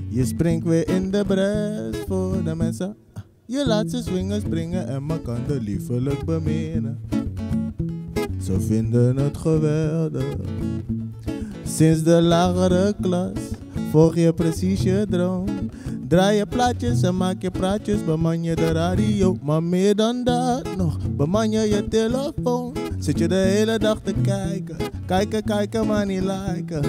Je springt weer in de bres voor de mensen. Je laat ze swingen, springen en maar kan de liefelijk beminnen. Ze vinden het geweldig. Sinds de lagere klas volg je precies je droom. Draai je plaatjes en maak je praatjes, beman je de radio. Maar meer dan dat nog, beman je telefoon. Zit je de hele dag te kijken, kijken, maar niet liken.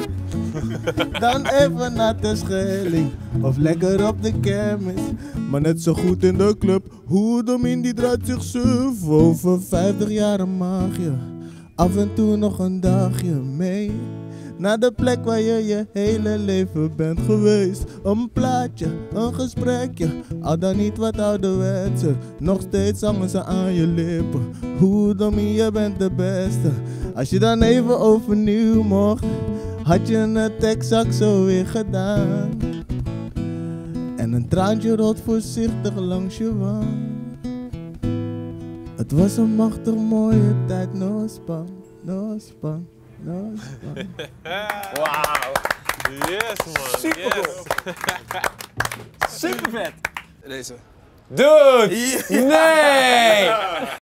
Dan even naar de Schelling, of lekker op de kermis. Maar net zo goed in de club, hoe Domin die draait zich suf. Over 50 jaar mag je af en toe nog een dagje mee. Naar de plek waar je je hele leven bent geweest. Een plaatje, een gesprekje, al dan niet wat ouderwetser. Nog steeds hangen ze aan je lippen. Hoe Domin, je bent de beste. Als je dan even overnieuw mocht, had je het exact zo weer gedaan. En een traantje rolt voorzichtig langs je wang. Het was een machtig mooie tijd, no span, no span. No, Wauw. Yes, man. Super Yes. cool. Super vet. Deze. Dude! Nee!